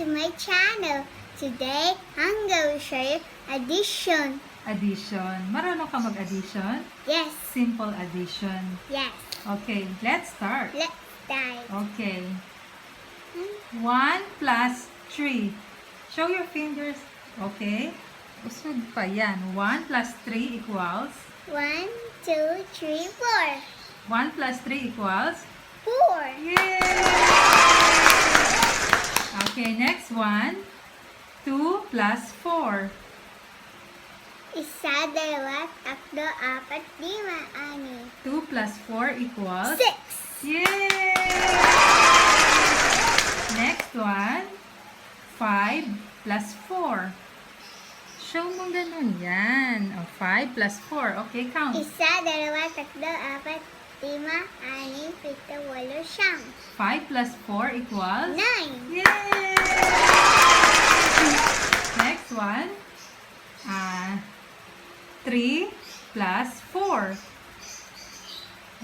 to my channel. Today, I'm going to show you addition. Addition. Marunong ka mag-addition? Yes. Simple addition. Yes. Okay, let's start. Let's start. Okay. 1 plus 3. Show your fingers. Okay. Usod pa yan. 1 plus 3 equals? 1, 2, 3, 4. 1 plus 3 equals? 4. Yay! Okay, next one. 2 plus 4. Isa, dalawa, tatlo, apat, lima, anim. 2 plus 4 equals? 6. Yay! Next one. 5 plus 4. Show mo ganun yan. 5 plus 4. Okay, count. Isa, dalawa, tatlo, apat, lima, anim, pito, walo, siyam. 5 plus 4 equals? 9. Yay! Next one. 3 plus 4.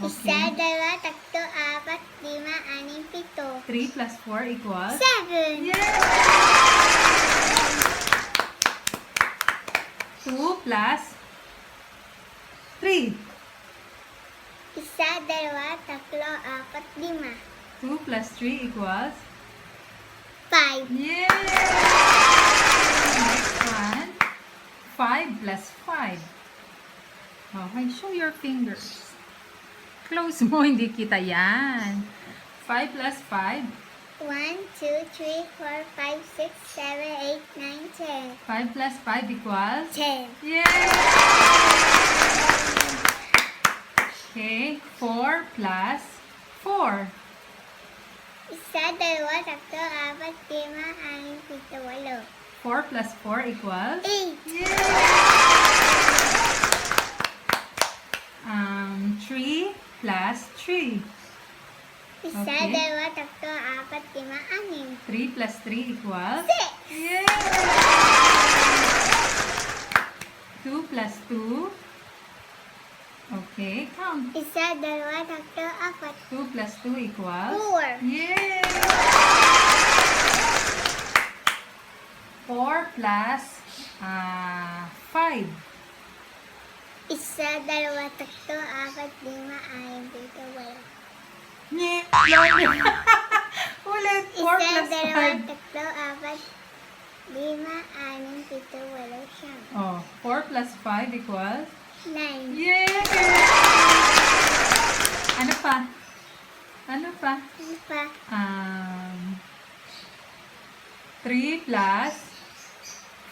Isa, dalawa, tatlo, apat, lima, anim, pito. 3 plus 4 equals? 7. Yay! 2 plus 3. Isa, dalawa, tatlo, apat, lima. 2 plus 3 equals? 5. Yay! Next one. 5 plus 5. Okay, show your fingers. Close mo, hindi kita yan. 5 plus 5. 1, 2, 3, 4, 5, 6, 7, 8, 9, 10. 5 plus 5 equals? 10. Yay! Okay, 4 plus 4. Isa, dalawa, tatlo, apat, lima, anim, pito, walo. 4 plus 4 equals? 8. Yay! 3 plus 3. Isa, Okay. dalawa, tatlo, apat, lima, anim. 3 plus 3 equals? 6. Yay! 2 plus 2. Okay, count. Isa, dalawa, tatlo, apat. 2 plus 2 equals? 4. Yay! 4 plus 5. Isa, dalawa, tatlo, apat, lima, anim, pito, walo. Nye! Ulit! 4 Isa, plus dalawa, 5. tatlo, apat, lima, anim, pito, walo, siyam. Oh, 4 plus 5 equals? 9. Yay! Ano pa? Ano pa? Ano pa? 3 plus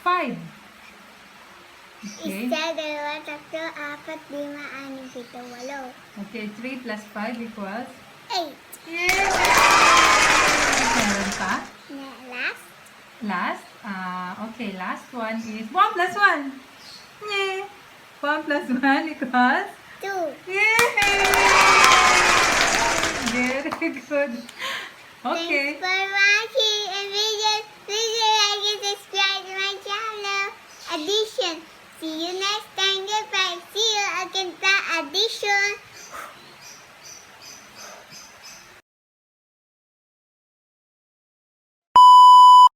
5. Okay. Isa, dalawa, tatlo, apat, lima, anim, pito, walo. Okay, 3 plus 5 equals? 8. Yay! Meron pa? Last? Last? Okay, last one is 1 plus 1. Yay! 1 plus 1 equals? 2. Yay! Very good. Okay. Thanks for watching and please like and subscribe to my channel. Addition. See you next time. Goodbye. See you again. Addition.